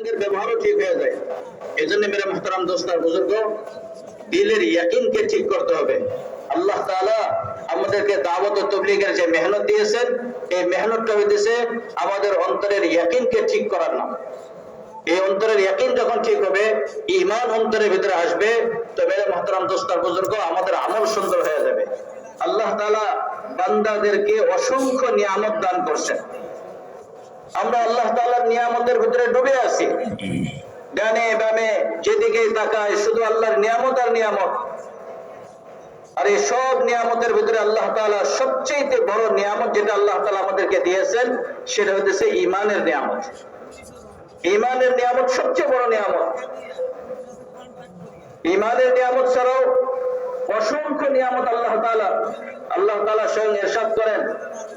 ব্যবহারও ঠিক হয়ে যায়। এই জন্য মেরে মুহতারাম দোস্ত আর বুজুর্গ, দিলের ইয়াকিনকে ঠিক করতে হবে। আল্লাহ তাআলা আমাদেরকে দাওয়াত ও তাবলীগের যে মেহনত দিয়েছেন, এই মেহনতটা হইতেছে আমাদের অন্তরের ইয়াকিনকে ঠিক করার নাম। এই অন্তরের ইয়াকিন যখন ঠিক হবে, ঈমান অন্তরের ভিতরে আসবে, তো মেরে মুহতারাম দোস্ত আর বুজুর্গ, আমাদের আমল সুন্দর হয়ে যাবে। আল্লাহ তাআলা বান্দাদেরকে অসংখ্য নিয়ামত দান করছেন। আমরা আল্লাহ তাআলার নিয়ামতের ভিতরে ডুবে আছি। ডানে বামে যেদিকে তাকাই শুধু আল্লাহর নিয়ামত আর নিয়ামত। আর এই সব নিয়ামতের ভিতরে আল্লাহ তাআলা সবচেয়ে বড় নিয়ামত যেটা আল্লাহ তাআলা আমাদেরকে দিয়েছেন, সেটা হচ্ছে ঈমানের নিয়ামত। ঈমানের নিয়ামত সবচেয়ে বড় নিয়ামত। ঈমানের নিয়ামত ছাড়াও অসংখ্য নিয়ামত আল্লাহ তাআলা স্বয়ং ইরশাদ করেন,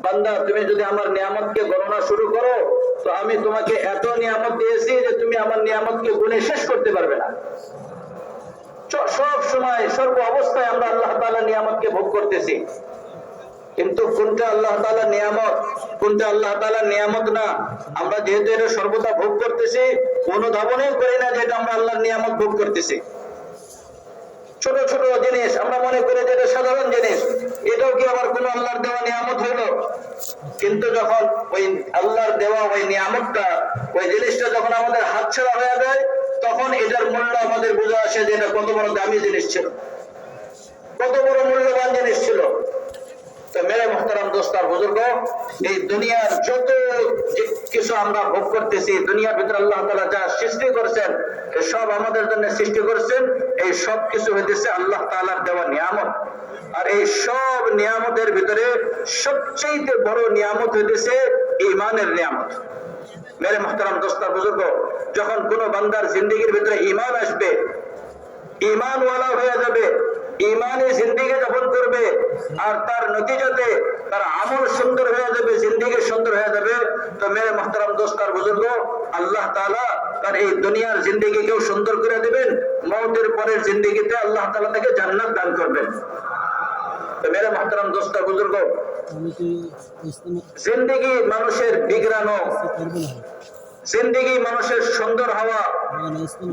বান্দা তুমি যদি আমার নিয়ামতকে গণনা শুরু করো, তো আমি তোমাকে এত নিয়ামত দিয়েছি যে তুমি আমার নিয়ামতকে গুণে শেষ করতে পারবে না। সব সময় সর্ব অবস্থায় আমরা আল্লাহ তাআলার নিয়ামতকে ভোগ করতেছি, কিন্তু কোনটা আল্লাহ তাআলার নিয়ামত, কোনটা আল্লাহ তাআলার নিয়ামত না, আমরা যেহেতু এটা সর্বদা ভোগ করতেছি, অনুধাবনই করি না যে এটা আমরা আল্লাহর নিয়ামত ভোগ করতেছি। ছোট ছোট জিনিস আমরা মনে করি যে এটা সাধারণ জিনিস, এটাও কি আবার কোন আল্লাহর দেওয়া নিয়ামত হইল? কিন্তু যখন ওই আল্লাহর দেওয়া ওই নিয়ামতটা, ওই জিনিসটা যখন আমাদের হাতছাড়া হয়ে যায়, তখন এটার মূল্য আমাদের বোঝা আসে যে এটা কত বড় দামি জিনিস ছিল, কত বড় মূল্যবান জিনিস ছিল। তো মেরে মুহতারাম দোস্ত আর বুজুর্গ, এই দুনিয়ার যত কিছু আমরা ভোগ করতেছি, দুনিয়ার ভিতরে আল্লাহ তাআলা যা সৃষ্টি করেছেন, সব আমাদের জন্য সৃষ্টি করেছেন। এই সব কিছু হইতেছে আল্লাহ তাআলার দেওয়া নিয়ামত। আর এই সব নিয়ামতের ভিতরে সবচেয়ে বড় নিয়ামত হইতেছে ঈমানের নিয়ামত। মেরে মুহতারাম দোস্ত আর বুজুর্গ, যখন কোন বান্দার জিন্দেগির ভিতরে ঈমান আসবে, ঈমানওয়ালা হয়ে যাবে, ঈমানে জিন্দেগি যাপন করবে, আর তার নতিজাতে তার আমল সুন্দর হয়ে যাবে, জিন্দেগি সুন্দর হয়ে যাবে, তো মেরে মুহতারাম দোস্ত আর বুজুর্গ, আল্লাহ তাআলা তার এই দুনিয়ার জিন্দেগিকেও সুন্দর করে দিবেন, মওতের পরের জিন্দেগিতে আল্লাহ তাআলা তাকে জান্নাত দান করবেন। তো মেরে মুহতারাম দোস্ত আর বুজুর্গ, জিন্দেগি মানুষের বিগড়ানো, জিন্দেগি মানুষের সুন্দর হওয়া,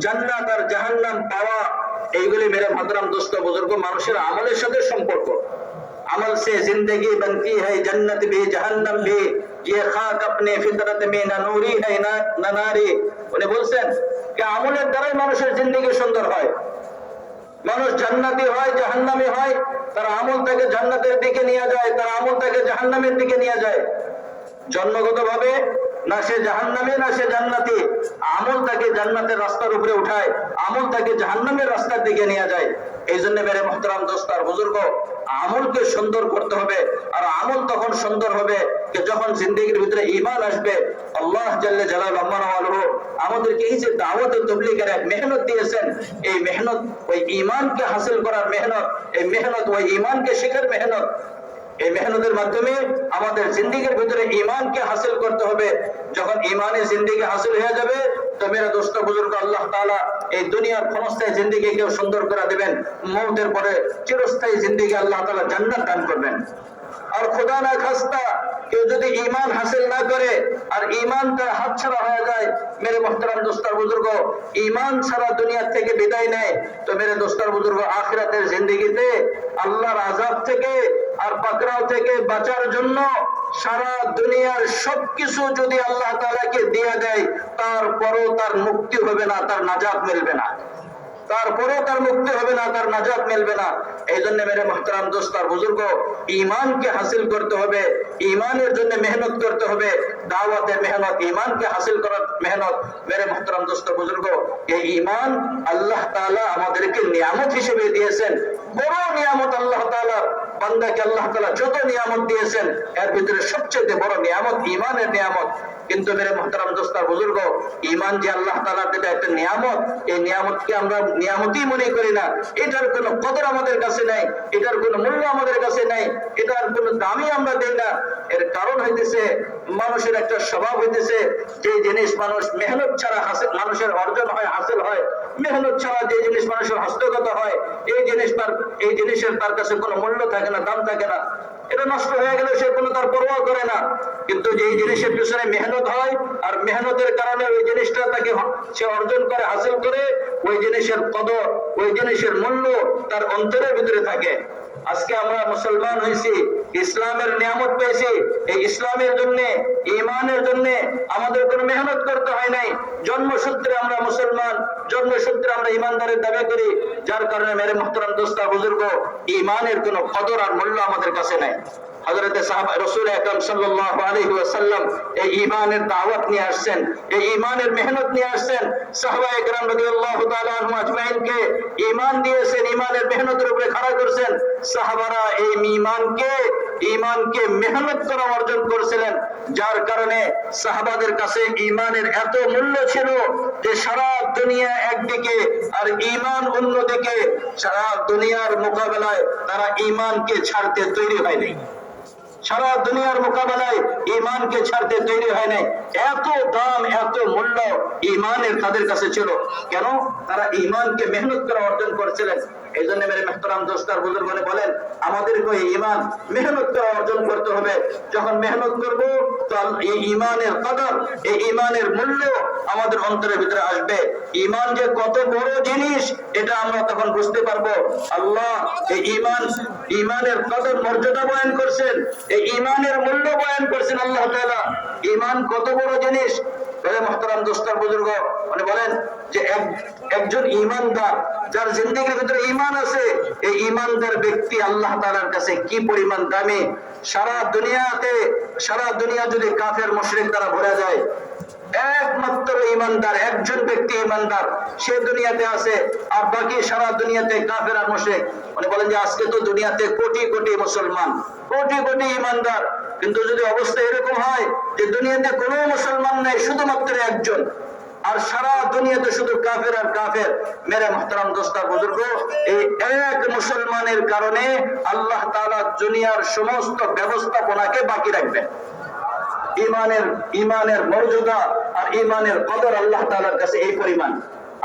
জান্নাত আর জাহান্নাম পাওয়া, এইগুলি মেরে মুহতারাম দোস্ত বুজুর্গ মানুষের আমলের সাথে সম্পর্ক। আমল সে জিंदगी बनती है जन्नत भी जहन्नम भी ये खाक अपने फितरत में ना नूरी है ना नारी। উনি বলছেন যে আমলের দ্বারাই মানুষের জিন্দেগি সুন্দর হয়, মানুষ জান্নাতি হয় জাহান্নামী হয়, তার আমল তাকে জান্নাতের দিকে নিয়ে যায়, তার আমল তাকে জাহান্নামের দিকে নিয়ে যায়। জন্মগতভাবে না সে জাহান্নামী না সে জান্নাতি, আমল তাকে জান্নাতের রাস্তার উপরে উঠায়, আমল তাকে জাহান্নামের রাস্তার দিকে নিয়ে যায়। এই জন্য মেরে মুহতারাম দোস্ত আর বুজুর্গ, আমলকে সুন্দর করতে হবে। আর আমল তখন সুন্দর হবে যখন জিন্দেগির ভিতরে ঈমান আসবে। আল্লাহ জাল্লে জালালুহু আমাদেরকে এই যে দাওয়াত ও তাবলীগের এক মেহনত দিয়েছেন, এই মেহনত ওই ঈমানকে হাসিল করার মেহনত, এই মেহনত ওই ঈমানকে শেখার মেহনত। এই মেহনতের মাধ্যমে আমাদের জিন্দেগির ভিতরে ঈমানকে হাসিল করতে হবে। যখন ঈমানে জিন্দেগি হাসিল হয়ে যাবে, তো মেরা দোস্ত বুজুর্গ, আল্লাহ তাআলা এই দুনিয়ার ক্ষণস্থায়ী জিন্দেগিকেও সুন্দর করে দিবেন, মওতের পরে চিরস্থায়ী জিন্দেগি আল্লাহ তাআলা জান্নাত দান করবেন। আর খোদা না খাস্তা কেউ যদি ঈমান হাসিল না করে আর ঈমান তার হাতছাড়া হয়ে যায়, মেরে মুহতারাম দোস্ত আর বুজুর্গ, ঈমান ছাড়া দুনিয়া থেকে বিদায় নেয়, তো মেরে দোস্ত আর বুজুর্গ আখিরাতের জিন্দেগিতে আল্লাহর আযাব থেকে আর পাকড়াও থেকে বাঁচার জন্য সারা দুনিয়ার সবকিছু যদি আল্লাহ তাআলাকে দিয়ে দেয়, তারপরও তার মুক্তি হবে না, তার নাজাত মিলবে না, তারপরেও তার মুক্তি হবে না, তার নাজাত মিলবে না। এই জন্য মেরে মুহতারাম দোস্ত আর বুজুর্গ, ঈমানকে হাসিল করতে হবে, ঈমানের জন্য মেহনত করতে হবে, দাওয়াতের মেহনত, ঈমানকে হাসিল করার মেহনত। মেরে মুহতারাম দোস্ত বুজুর্গ, এই ঈমান আল্লাহ তাআলা আমাদেরকে নিয়ামত হিসেবে দিয়েছেন, বড় নিয়ামত। আল্লাহ তাআলা বান্দাকে আল্লাহ তাআলা যত নিয়ামত দিয়েছেন, এর ভিতরে সবচেয়ে বড় নিয়ামত ঈমানের নিয়ামত। কিন্তু মেরে মুহতারাম দোস্ত আর বুজুর্গ, ঈমান যে আল্লাহ তাআলার দেওয়া একটা নিয়ামত, এই নিয়ামতকে আমরা নিয়ামতই মনে করি না, এটার কোনো কদর আমাদের কাছে নাই, এটার কোনো মূল্য আমাদের কাছে নাই, এটার কোনো দামই আমরা দেই না। এর কারণ হইতেছে মানুষের একটা স্বভাব হইতেছে, যে জিনিস মানুষ মেহনত ছাড়া মানুষের অর্জন হয়, হাসিল হয়, মেহনত ছাড়া যে জিনিস মানুষের হস্তগত হয়, এই জিনিসের তার কাছে কোনো মূল্য থাকে না, দাম থাকে না। এটা নষ্ট হয়ে গেলে সে কোনো তার পরোয়া করে না। কিন্তু যে জিনিসের পিছনে মেহনত হয় আর মেহনতের কারণে ওই জিনিসটা তাকে সে অর্জন করে, হাসিল করে, ওই জিনিসের কদর, ওই জিনিসের মূল্য তার অন্তরের ভিতরে থাকে। আজকে আমরা মুসলমান হয়েছি, ইসলামের নিয়ামত পেয়েছি, এই ইসলামের জন্য, ঈমানের জন্য আমাদের কোনো মেহনত করতে হয় নাই। জন্মসূত্রে আমরা মুসলমান, জন্মসূত্রে আমরা ঈমানদারের দাবি করি, যার কারণে মেরে মুহতারাম দোস্ত বুজুর্গ, ঈমানের কোনো কদর আর মূল্য আমাদের কাছে নাই। হযরত সাহাবা রাসূল আকরাম সাল্লাল্লাহু আলাইহি ওয়াসাল্লাম এই ঈমানের দাওয়াত নিয়ে আসছেন, এই ঈমানের মেহনত নিয়ে আসছেন। সাহাবায়ে কেরাম রাদিয়াল্লাহু তাআলা আনহুম আজমাইনকে ঈমান দিয়েছেন, ঈমানের মেহনতের উপরে খাড়া করেছেন। সাহাবারা এই ঈমানকে মেহনত করে অর্জন করেছিলেন, যার কারণে সাহাবাদের কাছে ঈমানের এত মূল্য ছিল যে সারা দুনিয়া একদিকে আর ঈমান অন্যদিকে, সারা দুনিয়ার মোকাবেলায় তারা ঈমানকে ছাড়তে তৈরি হয়নি। সারা দুনিয়ার মোকাবেলায় ঈমানকে ছাড়তে তৈরি হয় নাই। এত দাম, এত মূল্য ঈমানের তাদের কাছে ছিল। কেন? তারা ঈমানকে মেহনত করে অর্জন করেছিলেন। এই জন্য মেরে মুহতারাম দোস্তার বুজুর্গরা বলেন, আমাদেরকে ঈমান মেহনত করে অর্জন করতে হবে। যখন মেহনত করব, তো এই ঈমানের কদর, এই ঈমানের মূল্য আমাদের অন্তরের ভিতরে আসবে। ঈমান যে কত বড় জিনিস, এটা আমরা তখন বুঝতে পারবো। আল্লাহ এই ঈমানের কদর, মর্যাদা বয়ান করছেন, এই ঈমানের মূল্য বয়ান করছেন আল্লাহ তাআলা। ঈমান কত বড় জিনিস। মুহতারাম দোস্তার বুজুর্গ বলেন যে একজন ঈমানদার, যার জিন্দেগির ভিতরে ঈমান আছে, এই ঈমানদার ব্যক্তি আল্লাহ তাআলার কাছে কি পরিমাণ দামি। সারা দুনিয়া যদি কাফের মুশরিক দ্বারা ভরে যায়, একমাত্র ঈমানদার, একজন ব্যক্তি ঈমানদার, সে দুনিয়াতে আছে, আর বাকি সারা দুনিয়াতে কাফের আর মুশরিক। বলেন যে আজকে তো দুনিয়াতে কোটি কোটি মুসলমান, কোটি কোটি ঈমানদার, কিন্তু যদি অবস্থা এরকম হয় যে দুনিয়াতে কোনো মুসলমান নেই, শুধুমাত্র একজন, আর সারা দুনিয়াতে শুধু কাফের আর কাফের, মেরে মুহতারাম দোস্ত বুজুর্গ, এই এক মুসলমানের কারণে আল্লাহ তাআলা দুনিয়ার সমস্ত ব্যবস্থাপনাকে বাকি রাখবেন। ঈমানের মর্যাদা আর ঈমানের কদর আল্লাহ তাআলার কাছে এই পরিমাণ।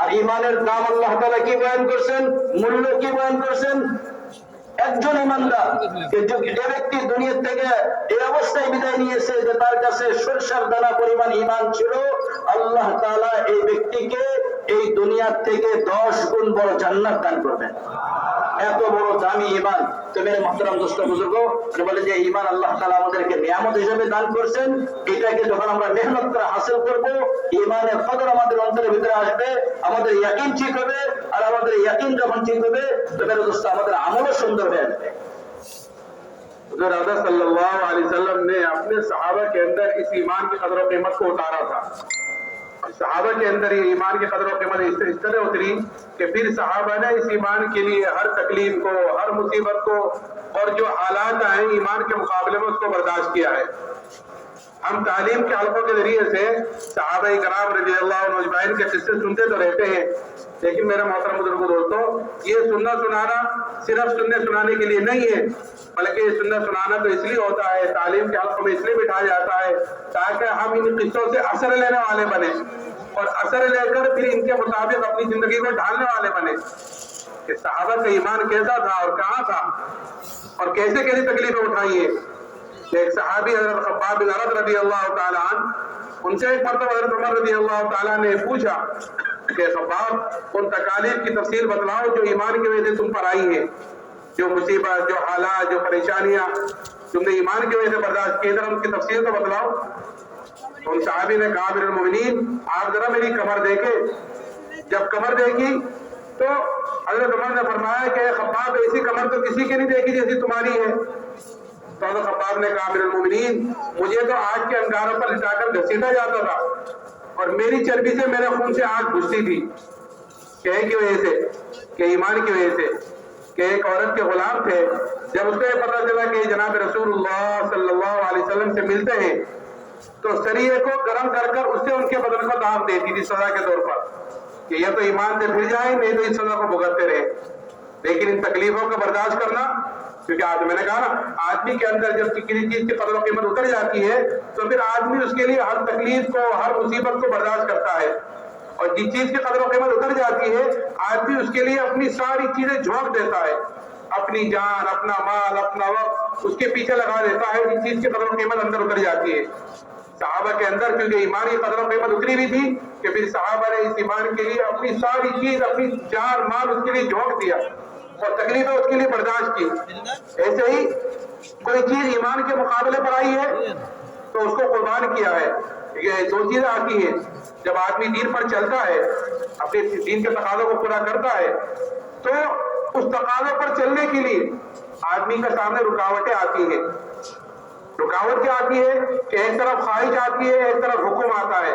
আর ঈমানের দাম আল্লাহ তাআলা কি বয়ান করছেন, মূল্য কি বয়ান করছেন? একজন ঈমানদার, যে ব্যক্তি দুনিয়া থেকে এই অবস্থায় বিদায় নিয়েছে যে তার কাছে সরষার দানা পরিমাণ ঈমান ছিল, আল্লাহ তাআলা এই ব্যক্তিকে এই দুনিয়ার থেকে 10 গুণ বড় জান্নাত দান করবেন। এত বড় দামি ঈমান। তো মেরে মুহতারাম দোস্ত বুজুর্গ, বলে যে ঈমান আল্লাহ তাআলা আমাদেরকে নিয়ামত হিসেবে দান করেছেন। এটাকে যখন আমরা মেহনত করে হাসিল করব, ঈমানের কদর আমাদের অন্তরের ভিতরে আসবে, আমাদের ইয়াকিন ঠিক হবে, আর আমাদের ইয়াকিন যখন ঠিক হবে, তো মেরে দোস্ত আমাদের আমলও সুন্দর হয়ে যাবে। हुज़ूर अक़दस सल्लल्लाहु अलैहि वसल्लम ने अपने सहाबा के अंदर इस ईमान की कदर और कीमत को उतारा था। सहाबा के अंदर ये ईमान की कदर और कीमत इस तरह उतरी कि फिर सहाबा ने इस ईमान के लिए हर तकलीफ को, हर मुसीबत को, और जो हालात आए ईमान के मुकाबले में उसको बर्दाश्त किया है। हम तालीम के हलकों के जरिए से सहाबा कराम रज़ियल्लाहु अन्हुम अजमाइन के किस्से सुनते तो रहते हैं, लेकिन मेरे मोहतरम बुजुर्गों दोस्तों, ये सुनना सुनाना सिर्फ सुनने सुनाने के लिए नहीं है, बल्कि सुनना सुनाना तो इसलिए होता है, तालीम के हलकों में इसलिए बिठाया जाता है ताकि हम इन किस्सों से असर लेने वाले बने, और असर लेकर फिर इनके मुताबिक अपनी जिंदगी को ढालने वाले बने कि सहाबा का ईमान कैसा था और कहाँ था और कैसे कैसी तकलीफें उठाई है। एक सहाबी हज़रत खब्बाब बिन अरद रज़ियल्लाहु ताला अन्हु, उनसे एक मरतबा हज़रत उमर रज़ियल्लाहु ताला ने पूछा कि खब्बाब, उन तकालीफ की तफसील बतलाओ जो ईमान की वजह से तुम पर आई है, जो मुसीबत, जो हालात, जो परेशानियां तुमने ईमान की वजह से बर्दाश्त की, जरा उनकी तफसील तो बतलाओ। तो उन सहाबी ने कहा, अमीरुल मोमिनीन, आप जरा मेरी कमर देखे। जब कमर देखी तो हज़रत उमर ने फरमाया कि खब्बाब, ऐसी कमर तो किसी की नहीं देखी जैसी तुम्हारी है। तो हज़रत खब्बाब ने कहा, अमीरुल मोमिनीन, मुझे तो आग के अंगारों पर लिटाकर घसीटा जाता था और मेरी चर्बी से, मेरे खून से आग बुझती थी। क्या की वजह से? कि ईमान की वजह से। कि एक औरत के गुलाम थे, जब उसको ये पता चला कि जनाब रसूलुल्लाह सल्लल्लाहु अलैहि वसल्लम से मिलते हैं, तो सरिये को गर्म कर कर उससे उनके बदन को दाग देती थी सजा के तौर पर कि यह तो ईमान से फिर जाए, नहीं तो इस सजा को भुगतते रहे। लेकिन इन तकलीफों को बर्दाश्त करना, क्योंकि आज मैंने कहा ना, आदमी के अंदर जब किसी चीज की कदर और कीमत उतर जाती है तो फिर आदमी उसके लिए हर तकलीफ को, हर मुसीबत को बर्दाश्त करता है, और जिस चीज की कदर और कीमत उतर जाती है आदमी उसके लिए अपनी सारी चीजें झोंक देता है, अपनी जान, अपना माल, अपना वक्त उसके पीछे लगा देता है जिस चीज की कदर और कीमत अंदर उतर जाती है। सहाबा के अंदर क्योंकि ईमान की कदर और कीमत उतरी हुई थी, کہ پھر صحابہ نے اس ایمان کے لیے اپنی ساری چیز، اپنی جان مال اس کے لیے جھونک دیا اور تکلیفیں اس کے لیے برداشت کی. ایسے ہی کوئی چیز ایمان کے مقابلے پر آئی ہے تو اس کو قربان کیا ہے. یہ دو چیزیں آتی ہیں. جب آدمی دین پر چلتا ہے، اپنے دین کے تقاضوں کو پورا کرتا ہے، تو اس تقاضوں پر چلنے کے لیے آدمی کے سامنے رکاوٹیں آتی ہیں. رکاوٹ کیا آتی ہے کہ ایک طرف خواہش آتی ہے، ایک طرف حکم آتا ہے.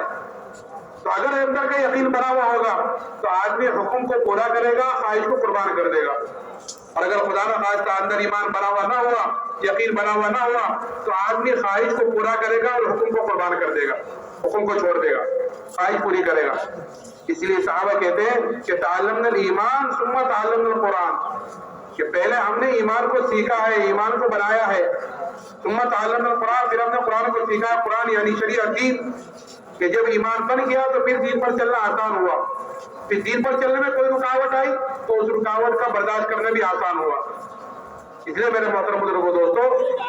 تو اگر اندر کا یقین بنا ہوا ہوگا تو آدمی حکم کو پورا کرے گا، خواہش کو قربان کر دے گا. اور اگر خدا نہ خواستہ اندر ایمان بنا ہوا نہ ہوا، یقین بنا ہوا نہ ہوا، تو آدمی خواہش کو پورا کرے گا اور حکم کو قربان کر دے گا، حکم کو چھوڑ دے گا، خواہش پوری کرے گا. اس لیے صحابہ کہتے ہیں کہ تعلمنا الایمان ثم تعلمنا القرآن، کہ پہلے ہم نے ایمان کو سیکھا ہے، ایمان کو بنایا ہے. ثم تعلمنا القرآن، پھر ہم نے قرآن کو سیکھا ہے. قرآن یعنی شریعت، دین، کہ جب ایمان بن گیا تو پھر دین پر چلنا آسان ہوا. پھر دین پر چلنے میں کوئی رکاوٹ آئی تو اس رکاوٹ کا برداشت کرنا بھی آسان ہوا. اس لیے میرے محترم بزرگوں دوستو،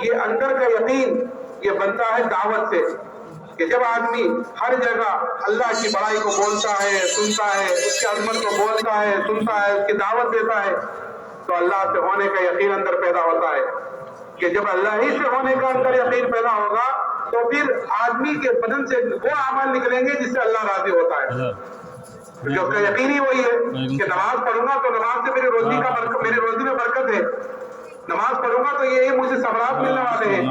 یہ اندر کا یقین یہ بنتا ہے دعوت سے، کہ جب آدمی ہر جگہ اللہ کی بڑائی کو بولتا ہے، سنتا ہے، اس کی عظمت کو بولتا ہے، سنتا ہے، اس کی دعوت دیتا ہے، تو اللہ سے ہونے کا یقین اندر پیدا ہوتا ہے. کہ جب اللہ ہی سے ہونے کا اندر یقین پیدا ہوگا تو پھر آدمی کے بدن سے وہ اعمال نکلیں گے جس سے اللہ راضی ہوتا ہے. کیونکہ اس کا یقین ہی وہی ہے کہ نماز پڑھوں گا تو نماز سے میری روزی میں برکت ہے، نماز پڑھوں گا تو یہ مجھے ثمرات ملنے والے ہیں.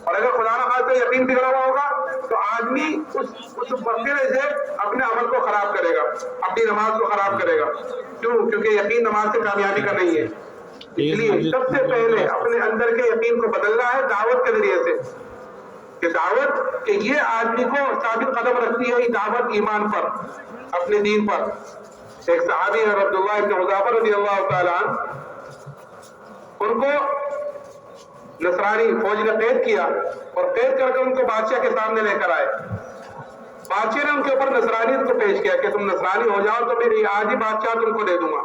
اور اگر خدا نہ خواستہ یقین بگڑا ہوا ہوگا تو آدمی اس بغیر سے اپنے عمل کو خراب کرے گا، اپنی نماز کو خراب کرے گا. کیوں؟ کیونکہ یقین نماز سے کامیابی کا نہیں ہے. اس لیے سب سے پہلے اپنے اندر کے یقین کو بدلنا ہے دعوت کے ذریعے سے، کہ دعوت کہ یہ آدمی کو ثابت قدم رکھتی ہے، دعوت ایمان پر، اپنے دین پر. ایک صحابی ہے عبداللہ ابن حذافہ رضی اللہ تعالیٰ عنہ، ان کو نصرانی فوج نے قید کیا اور قید کر کے ان کو بادشاہ کے سامنے لے کر آئے. بادشاہ نے ان کے اوپر نصرانیت کو پیش کیا کہ تم نصرانی ہو جاؤ تو میری آدھی بادشاہ تم کو دے دوں گا.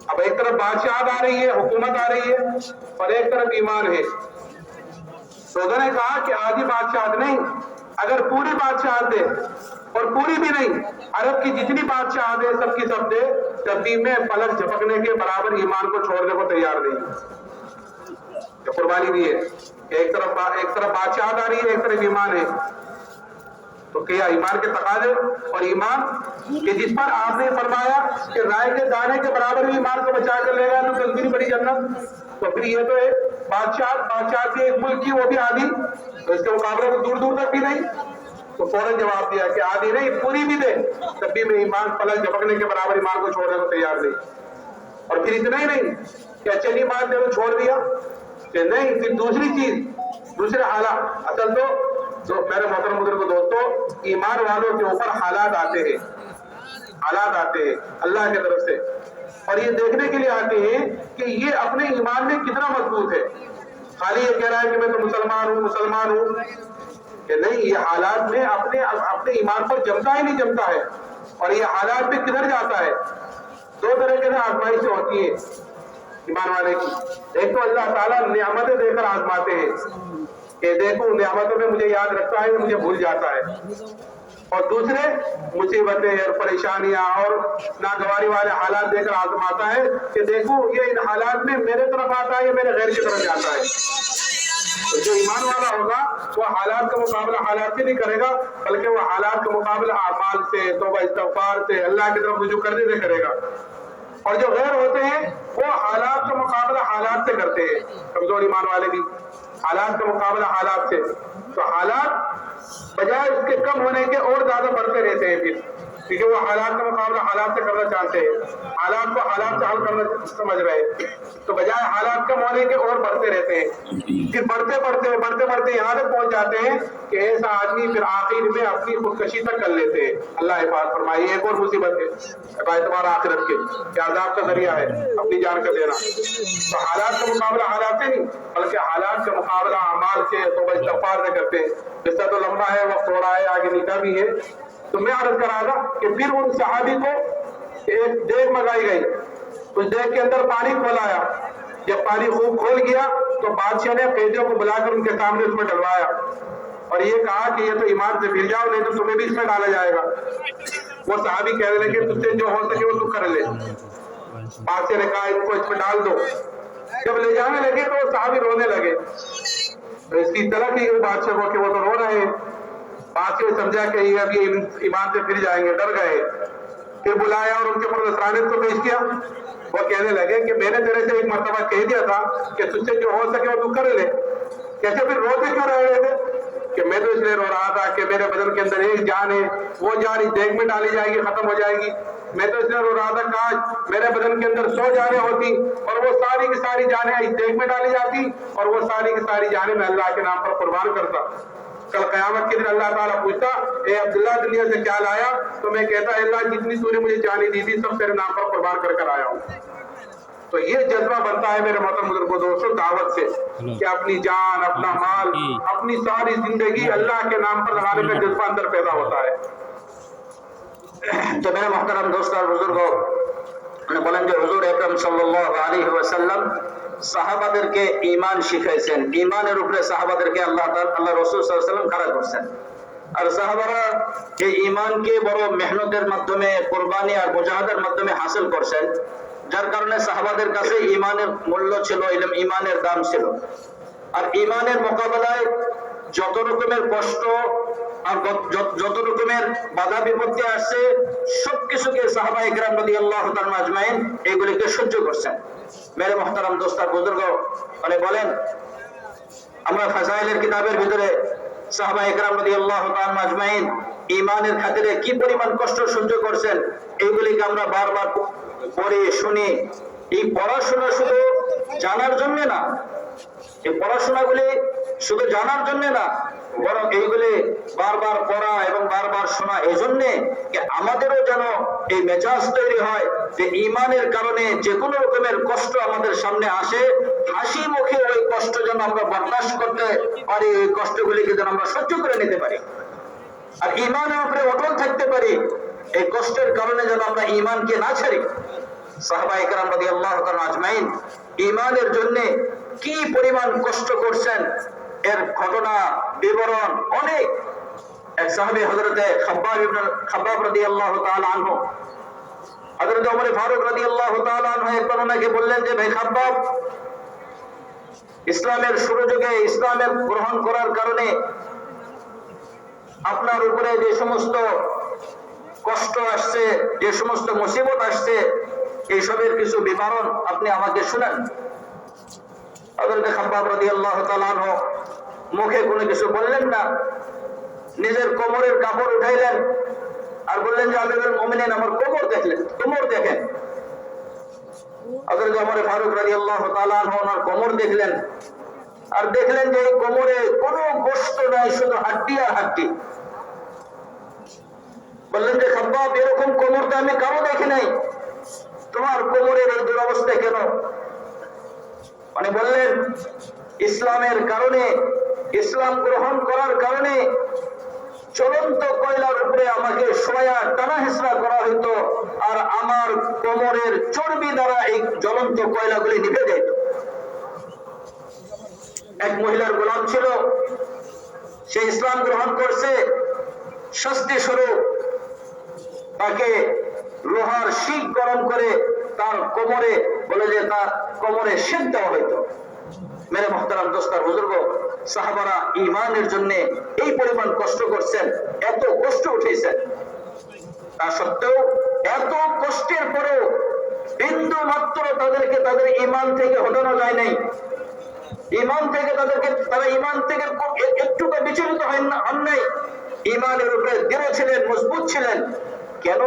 اب ایک طرف بادشاہت آ رہی ہے، حکومت آ رہی ہے، اور ایک طرف ایمان ہے. تو انہوں نے کہا کہ آدھی بادشاہت نہیں، اگر پوری بادشاہت دے، اور پوری بھی نہیں، عرب کی جتنی بادشاہت ہے سب کی سب دے، تب بھی میں پلک جھپکنے کے برابر ایمان کو چھوڑنے کو تیار نہیں. جو قربانی دی ہے، ایک طرف بادشاہت آ رہی ہے، ایک طرف ایمان ہے. تو کیا ایمان کے تقاضے اور ایمان کہ جس پر آپ نے فرمایا کہ رائے کے دانے کے برابر بھی ایمان کو بچا کر لے گا تو تقدیر بڑی جنت. تو پھر یہ تو ہے بادشاہ کی ایک ملک کی وہ بھی آدھی، تو اس کے مقابلے میں دور دور تک بھی نہیں. تو فوراً جواب دیا کہ آدھی نہیں، پوری بھی دے تب بھی میں ایمان پلک جھپکنے کے برابر ایمان کو چھوڑنے کو تیار نہیں. اور پھر اتنا ہی نہیں کہ چلی مان نے چھوڑ دیا کہ نہیں، پھر دوسری چیز، دوسرے حالات. اصل تو میرے محترم بزرگ دوستو، ایمان والوں کے اوپر حالات آتے ہیں اللہ کی طرف سے، اور یہ دیکھنے کے لیے آتے ہیں کہ یہ اپنے ایمان میں کتنا مضبوط ہے. خالی یہ کہہ رہا ہے کہ میں تو مسلمان ہوں کہ نہیں، یہ حالات میں اپنے ایمان پر جمتا ہی نہیں جمتا ہے. اور یہ حالات میں کدھر جاتا ہے؟ دو طرح کے آزمائشیں ہوتی ہیں ایمان والے کی. ایک تو اللہ تعالیٰ نعمتیں دے کر آزماتے ہیں کہ دیکھو نعمتوں میں مجھے یاد رکھتا ہے، مجھے بھول جاتا ہے. اور دوسرے مصیبتیں اور پریشانیاں اور ناگواری والے حالات دے کر آزماتا ہے کہ دیکھو یہ ان حالات میں میرے طرف آتا ہے یا میرے غیر کی طرف جاتا ہے. تو جو ایمان والا ہوگا وہ حالات کا مقابلہ حالات سے نہیں کرے گا، بلکہ وہ حالات کا مقابلہ اعمال سے، توبہ استغفار سے، اللہ کی طرف رجوع کرنے سے کرے گا. اور جو غیر ہوتے ہیں وہ حالات کا مقابلہ حالات سے کرتے ہیں. کمزور ایمان والے بھی حالات کا مقابلہ حالات سے، تو حالات بجائے اس کے کم ہونے کے اور زیادہ بڑھتے رہتے ہیں. پھر کیونکہ وہ حالات کا مقابلہ حالات سے کرنا چاہتے ہیں، حالات کو حالات سے حل کرنا سمجھ رہے ہیں، تو بجائے حالات کم ہونے کے اور بڑھتے رہتے ہیں. پھر بڑھتے یہاں تک پہنچ جاتے ہیں کہ ایسا آدمی پھر آخر میں اپنی خودکشی تک کر لیتے ہیں. اللہ حفاظت فرمائے. ایک اور مصیبت ہے اعتبار آخرت کے کہ عذاب کا ذریعہ ہے اپنی جان کا دینا. تو حالات کا مقابلہ حالات سے نہیں بلکہ حالات کا مقابلہ اعمال سے، توبہ استغفار سے کرتے ہیں. قصہ تو لمبا ہے، وقت تھوڑا ہے، آگے نکاح بھی ہے. تو میں عرض کرا تھا کہ پھر ان صحابی کو ایک دیگ منگائی گئی، اس دیگ کے اندر پانی کھولایا. جب پانی خوب کھول گیا تو بادشاہ نے قیدیوں کو بلا کر ان کے سامنے اس میں ڈلوایا. और ये कहा कि ये तो ईमान से फिर जाओ, नहीं तो तुम्हें भी इसमें डाला जाएगा। वो सहाबी कहने लगे तुझसे जो हो सके वो तू कर ले। बादशाह ने कहा इसको इसमें डाल दो। जब ले जाने लगे तो वो सहाबी रोने लगे। तो इसकी तलब की गई बादशाह को कि वो तो रो रहे हैं। बादशाह ने समझा कि ये अभी ईमान से फिर जाएंगे, डर गए। फिर बुलाया और उनके ऊपर नसरानियत को पेश किया। वो कहने लगे कि मैंने तेरे से एक मर्तबा कह दिया था कि तुझसे जो हो सके वो तू कर ले। कैसे फिर रोते क्यों रह गए थे? कि मैं तो इसलिए रो रहा था कि मेरे बदन के अंदर एक जान है, वो जान इस देग में डाली जाएगी, खत्म हो जाएगी। मैं तो इसलिए रो रहा था काश मेरे बदन के अंदर 100 जानें होती और वो सारी की सारी जानें इस देग में डाली जाती और वो सारी की सारी जानें मैं अल्लाह के नाम पर कुर्बान करता। कल क़यामत के दिन अल्लाह ताला पूछता, ए अब्दुल्ला दुनिया से क्या लाया? तो मैं कहता, अल्लाह जितनी तूने मुझे जाने दी थी सब तेरे नाम पर कुर्बान कर कर आया हूँ। तो ये जज्बा बनता है मेरे मोहतरम बुजुर्गों, दोस्तों, दावत से कि अपनी जान, अपना माल, अपनी सारी जिंदगी अल्लाह के नाम पर लगाने का जज्बा अंदर पैदा होता है। तो मेरे मोहतरम दोस्तों और बुजुर्गों, বলেন যে হুজুর আকরাম সাল্লাল্লাহু আলাইহি ওয়াসাল্লাম সাহাবাদেরকে ঈমান শিখাইছেন, ঈমানের উপরে সাহাবাদেরকে আল্লাহ রাসূল সাল্লাল্লাহু আলাইহি ওয়াসাল্লাম খাড়া করছেন। আর সাহাবারা এই ঈমানকে বড় মেহনতের মাধ্যমে, কুরবানি আর মুজাহাদার মাধ্যমে হাসিল করছেন, যার কারণে সাহাবাদের কাছে ঈমানের মূল্য ছিল, ঈমানের দাম ছিল। আর ঈমানের মোকাবেলায় যত রকমের কষ্ট আর যত রকমের বাধা বিপত্তি আসছে সবকিছুকে সাহাবায়ে কেরাম রাদিয়াল্লাহু তাআলা আজমাইন এগুলিকে সহ্য করছেন। মেরে মুহতারাম দোস্ত আর বুজুর্গ, মানে বলেন আমরা ফাজাইলের কিতাবের ভিতরে সাহাবায়ে কেরাম রাদিয়াল্লাহু তাআলা আজমাইন ঈমানের খাতিরে কি পরিমাণ কষ্ট সহ্য করছেন এইগুলিকে আমরা বারবার পড়ে শুনি। এই পড়াশোনা শুধু জানার জন্য না, এই পড়াশোনাগুলি শুধু জানার জন্য না, বরং এইগুলি বারবার পড়া এবং বারবার শোনা এজন্যে আমাদেরও যেন এই মেজাজ তৈরি হয় যে ঈমানের কারণে যে কোনো রকমের কষ্ট আমাদের সামনে আসে, হাসি মুখে ওই কষ্ট যেন আমরা বরদাস্ত করতে পারি, এই কষ্টগুলিকে যেন আমরা সহ্য করে নিতে পারি আর ঈমানের উপরে অটল থাকতে পারি। এই কষ্টের কারণে যেন আমরা ঈমানকে না ছাড়ি। সাহাবায়ে কেরাম রাদিয়াল্লাহু তাআলা আজমাইন ঈমানের জন্য কি পরিমাণ কষ্ট করছেন এর ঘটনা বিবরণ অনেক। এক সাহাবী হযরতে খাব্বাব রাদিয়াল্লাহু তাআলা আনহু, হযরত ওমর ফারুক রাদিয়াল্লাহু তাআলা আনহু একবার ওনাকে বললেন যে ভাই খাব্বাব, ইসলামের শুরু যুগে ইসলামের গ্রহণ করার কারণে আপনার উপরে যে সমস্ত কষ্ট আসছে, যে সমস্ত মুসিবত আসছে, এইসবের কিছু বিবরণ আপনি আমাকে শুনান। হযরত খাব্বাব রাদিয়াল্লাহু তাআলা আনহু মুখে কোনো কিছু বললেন না, নিজের কোমরের কাপড় উঠাইলেন আর বললেন যে আমিরুল মুমিনিন আমার কোমর দেখেন। হযরত ওমর ফারুক রাদিয়াল্লাহু তাআলা আনহু ওনার কোমর দেখলেন আর দেখলেন যে এই কোমরে কোনো গোশত নাই, শুধু হাড্ডি আর হাড্ডি। বললেন যে খাব্বাব, এরকম কোমর তো আমি কারো দেখি নাই, তোমার কোমরের এই দুরবস্থা কেন? মানে বললেন ইসলামের কারণে, ইসলাম গ্রহণ করার কারণে চলন্ত কয়লার উপরে আমাকে শোয়া টানা হেঁচড়া করা হইতো আর আমার কোমরের চর্বি দ্বারা এই জ্বলন্ত কয়লাগুলি নিভে যেত। এক মহিলার গোলাম ছিল, সে ইসলাম গ্রহণ করছে, শাস্তি স্বরূপ তাকে লোহার শিক গরম করে তার কোমরে, বলে যে তার কোমরে শেক দেওয়া হইতো। মেরে মুহতারাম দোস্ত আর বুজুর্গ, সাহাবারা ঈমানের জন্য এই পরিমাণ কষ্ট করছেন, এত কষ্ট উঠেছেন, তা সত্ত্বেও এত কষ্টের পরেও বিন্দু মাত্র তাদেরকে তাদের ঈমান থেকে হটানো যায় নাই। ঈমান থেকে তারা ঈমান থেকে একটুকু বিচলিত হন নাই। ঈমানের উপরে দৃঢ় ছিলেন, মজবুত ছিলেন। কেন?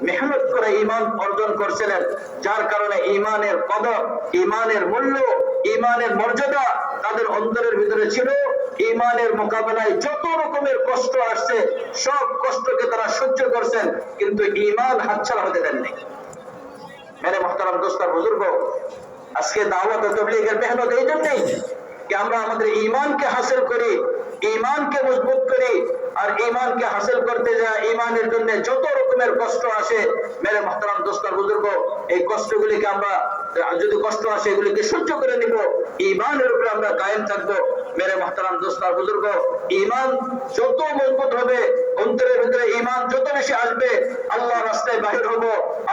মেহনত করে ঈমান অর্জন করছিলেন, যার কারণে ঈমানের কদর, ঈমানের মূল্য, ঈমানের মর্যাদা তাদের অন্তরের ভিতরে ছিল। ঈমানের মোকাবেলায় যত রকমের কষ্ট আসছে সব কষ্টকে তারা সহ্য করছেন, কিন্তু ঈমান হাতছাড়া হতে দেননি। মেরে মুহতারাম দোস্ত আর বুজুর্গ, আজকে দাওয়াত ও তাবলীগের মেহনত এই জন্যই कि আমরা আমাদের ঈমানকে হাসিল করি, ঈমানকে মজবুত করি, আর ঈমানকে হাসিল করতে যায় ঈমানের জন্য যত রকমের কষ্ট আসে মেরে মুহতারাম দোস্ত আর বুজুর্গ, এই কষ্টগুলিকে আমরা যদি কষ্ট আসে এগুলিকে সহ্য করে নিব, ঈমানের উপরে আমরা কায়েম থাকবো। মেরে মুহতারাম দোস্ত আর বুজুর্গ, ঈমান যত মজবুত হবে, অন্তরের ভিতরে ঈমান যত বেশি আসবে, আল্লাহর রাস্তায় বাহির হব,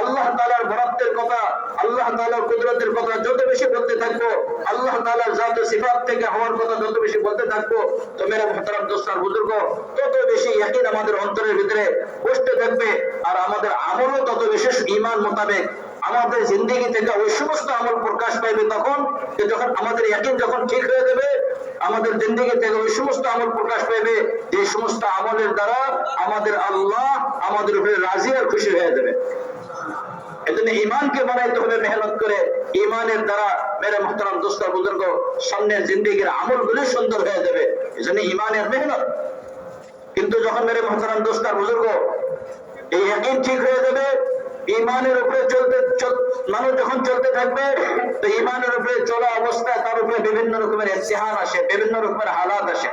আল্লাহ তাআলার বরাদ্দের কথা, আল্লাহ তাআলার কুদরতের কথা যত বেশি বলতে থাকবো, আল্লাহ তাআলার জাত ও সিফাত থেকে হওয়ার কথা যত বেশি বলতে থাকবো, তো মেরে মুহতারাম দোস্ত আর বুজুর্গ, তত বেশি ইয়াকিন আমাদের অন্তরের ভিতরে বসতে থাকবে। আর আমাদের আমলও তত বিশেষ ঈমান মোতাবেক আমাদের জিন্দেগি থেকে ওই সমস্ত আমল প্রকাশ পাইবে। তখন যখন আমাদের ইয়াকিন যখন ঠিক হয়ে যাবে, আমাদের জিন্দেগি থেকে ওই সমস্ত আমল প্রকাশ পাইবে যে সমস্ত আমলের দ্বারা আমাদের আল্লাহ আমাদের উপরে রাজি আর খুশি হয়ে যাবে। এজন্য ঈমানকে বানাইতে হবে মেহনত করে। ঈমানের দ্বারা মেরে মুহতারাম দোস্ত আর বুজুর্গ, সামনের জিন্দেগির আমলগুলো সুন্দর হয়ে যাবে। এজন্য ঈমানের মেহনত। কিন্তু যখন মেরে মুহতারাম দোস্ত আর বুজুর্গ এই ইয়াকিন ঠিক হয়ে যাবে, ঈমানের উপরে মানুষ যখন চলতে থাকবে, তো ঈমানের উপরে চলা অবস্থায় তার উপরে বিভিন্ন রকমের ইমতিহান আসে, বিভিন্ন রকমের হালাত আসে,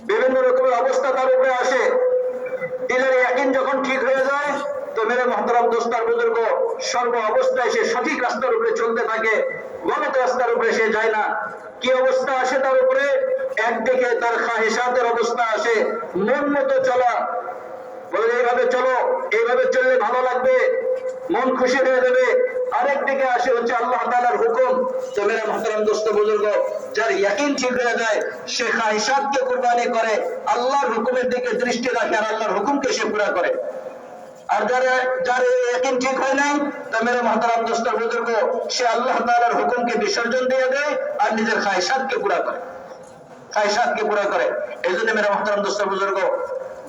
বিভিন্ন রকমের অবস্থা তার উপরে আসে। দিলের ইয়াকিন যখন ঠিক হয়ে যায়, তো মেরে মুহতারাম দোস্ত আর বুজুর্গ, সর্ব অবস্থায় সে সঠিক রাস্তার উপরে চলতে থাকে, গলত রাস্তার উপরে সে যায় না। কি অবস্থা আসে তার উপরে? একদিকে তার খাহিশাতের অবস্থা আসে, মন মতো চলা, বলে এইভাবে চলো, এইভাবে চললে ভালো লাগবে, মন খুশি হয়ে যাবে। আরেকদিকে আসে হচ্ছে আল্লাহ তাআলার হুকুম। তো মেরে মুহতারাম দোস্ত বুজুর্গ, যার ইয়াকিন ঠিক হয়ে যায়, সে খাহিশাতকে কুরবানি করে, আল্লাহর হুকুমের দিকে দৃষ্টি রাখে আর আল্লাহর হুকুমকে সে পুরা করে। আর যার ইয়াকিন ঠিক হয় নাই, তো মেরে মুহতারাম দোস্ত বুজুর্গ, সে আল্লাহ তাআলার হুকুমকে বিসর্জন দিয়ে দেয় আর নিজের খাহিশাতকে পুরা করে, খাহিশাতকে পুরা করে। এই জন্য মেরে মুহতারাম দোস্ত বুজুর্গ,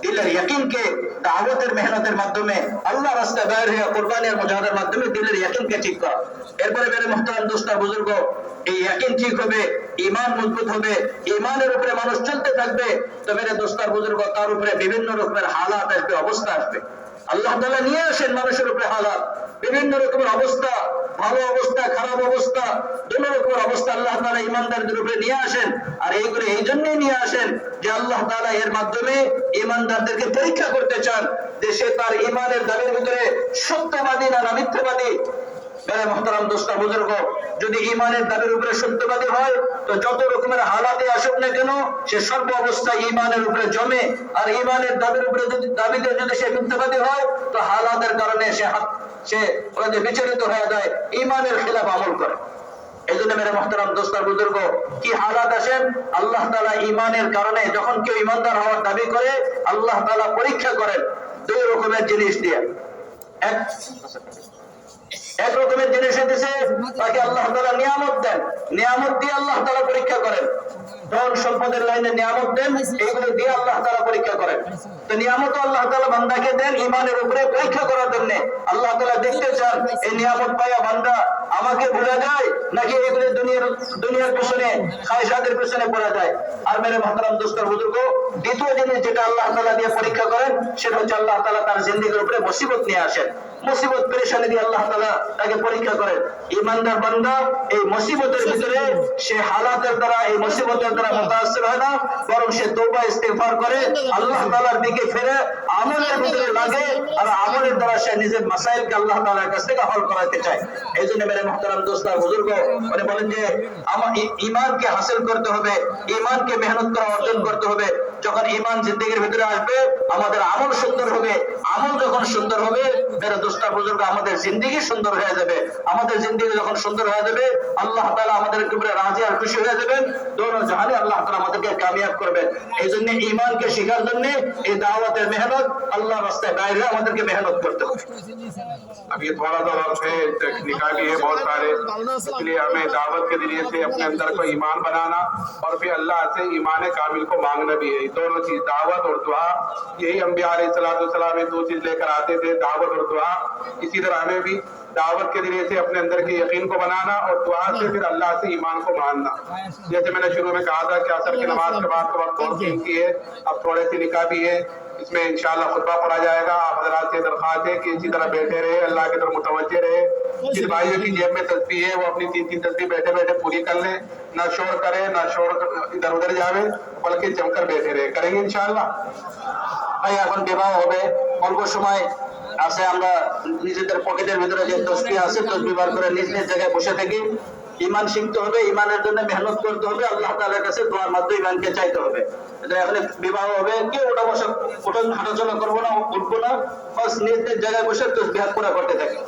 দিলের ইয়াকিনকে দাওয়াতের মেহনতের মাধ্যমে, আল্লাহ রাস্তায় বাইর হয়ে কুরবানি আর মুজাহাদার মাধ্যমে দিলের ইয়াকিনকে ঠিক করা। এরপরে মেরে মুহতারাম দোস্ত আর বুজুর্গ, এই ইয়াকিন ঠিক হবে, ঈমান মজবুত হবে, ঈমানের উপরে মানুষ চলতে থাকবে, তো মেরে দোস্ত আর বুজুর্গ, তার উপরে বিভিন্ন রকমের হালাত আসবে, অবস্থা আসবে। আল্লাহ তাআলা নিয়ে আসেন মানুষের উপরে হালাত, বিভিন্ন রকমের অবস্থা, ভালো অবস্থা, খারাপ অবস্থা, দুই রকমের অবস্থা আল্লাহ তাআলা ঈমানদারদের উপরে নিয়ে আসেন। আর এইগুলো এই জন্যই নিয়ে আসেন যে আল্লাহ তাআলা এর মাধ্যমে ঈমানদারদেরকে পরীক্ষা করতে চান যে সে তার ঈমানের দাবির ভিতরে সত্যবাদী না মিথ্যাবাদী। মেরে মুহতারাম দোস্ত বুজুর্গ, যদি ঈমানের দাবির উপরে সত্যবাদী হয়, তো যত রকমের হালাতে আসুক না কেন, সে সর্ব অবস্থায় ঈমানের উপরে জমে। আর ঈমানের দাবির উপরে দাবিতে যদি সে মিথ্যাবাদী হয়, তো হালাতের কারণে সে বিচলিত হয়ে যায়, ঈমানের খিলাফ আমল করে। এই জন্য মেরে মুহতারাম দোস্ত বুজুর্গ, কি হালাত আসেন? আল্লাহ তাআলা ঈমানের কারণে যখন কেউ ঈমানদার হওয়ার দাবি করে, আল্লাহ তাআলা পরীক্ষা করেন দুই রকমের জিনিস দিয়ে। এক রকমের জিনিস হচ্ছে তাকে আল্লাহ তাআলা নিয়ামত দেন, নিয়ামত দিয়ে আল্লাহ তাআলা পরীক্ষা করেন। ধন সম্পদের লাইনে নিয়ামত দেন, এইগুলো দিয়ে আল্লাহ তাআলা পরীক্ষা করেন। তো নিয়ামত আল্লাহ তাআলা বান্দাকে দেন ঈমানের উপরে পরীক্ষা করার জন্য। আল্লাহ তাআলা দেখতে চান এই নিয়ামত পাইয়া বান্দা আমাকে ভুলে যায় নাকি এগুলো দুনিয়ার পিছনে, খায়সাতের পিছনে পড়ে যায়। আর মেরে মুহতারাম দোস্ত বুজুর্গ, দ্বিতীয় জিনিস যেটা আল্লাহ তাআলা দিয়ে পরীক্ষা করেন, সেটা হচ্ছে আল্লাহ তাআলা তার জিন্দেগির উপরে মুসিবত নিয়ে আসেন। মুসিবত পেরেশানি দিয়ে আল্লাহ তাআলা তাকে পরীক্ষা করেন। ঈমানদার বান্দা এই মুসিবতের ভিতরে সে হালাতের দ্বারা, এই মুসিবতের দ্বারা মুতাআসসির হয় না, বরং সে তওবা ইস্তিগফার করে আল্লাহ তাআলার দিকে ফিরে আমলের ভিতরে লাগে, আর আমলের দ্বারা সে নিজের মাসাইলকে আল্লাহ তাআলার কাছ থেকে হল করাতে চায়। এই জন্য মেরে মুহতারাম দোস্ত বুজুর্গ, উনি বলেন যে আমার ঈমানকে হাসিল করতে হবে, ঈমানকে মেহনত করা অর্জন করতে হবে। যখন ঈমান জিন্দেগির ভিতরে আসবে, আমাদের আমল সুন্দর হবে। আমল যখন সুন্দর হবে, মেরে দোস্ত বুজুর্গ, আমাদের জিন্দেগি সুন্দর হয়ে যাবে। আমাদের জিন্দেগি যখন সুন্দর হয়ে যাবে, আল্লাহ তাআলা আমাদের উপরে রাজি আর খুশি হয়ে যাবেন। দোনো জাহানে আল্লাহ তাআলা আমাদেরকে কামিয়াব করবেন। এই জন্য ঈমানকে শেখার জন্য এই দাওয়াতের মেহনত, আল্লাহর রাস্তায় বাইরে আমাদেরকে মেহনত করতে হবে। अब ये थोड़ा सा वक्त है, निकाली है बहुत सारे, इसलिए हमें दावत के जरिए से अपने अंदर को ईमान बनाना और फिर अल्लाह से ईमान कामिल को मांगना भी है। दोनों चीज, दावत और दुआ, यही अंबिया अलैहिस्सलाम दो चीज लेकर आते थे, दावत और दुआ। इसी तरह हमें भी दावत के जरिए से अपने अंदर के यकीन को बनाना और दुआ से फिर अल्लाह से ईमान को मानना। जैसे मैंने शुरू में कहा था कि असर की नमाज के बाद तो वक्त बहुत कीमती है, अब थोड़े सी निकाह भी है, इसमें इंशाअल्लाह खुतबा पढ़ा जाएगा। आप हजरात से दरख्वास्त है कि इसी तरह बैठे रहे, अल्लाह की तरफ मुतवज्जे रहे। जिन भाइयों की जेब में तस्बीह है वो अपनी 3-3 तस्बीह बैठे बैठे पूरी कर लें, ना शोर करे, ना शोर इधर उधर जावे। बल्कि जमकर बैठे रहे, करेंगे इंशाअल्लाह। ভাই এখন বিবাহ হবে, অল্প সময় আছে, আমরা নিজেদের পকেটের ভিতরে যে তসবিহ আছে তসবিহ বার করে নিজ নিজ জায়গায় বসে থাকি। ঈমান শিখতে হবে, ঈমানের জন্য মেহনত করতে হবে, আল্লাহ তাআলার কাছে দোয়ার মাধ্যমে ঈমানকে চাইতে হবে। এটা এখন বিবাহ হবে, কেউ ওটা বসে ওটা হাঁটাচলা করবো না, উঠবো না, বাস নিজ নিজ জায়গায় বসে তসবিহ পুরা করতে থাকি।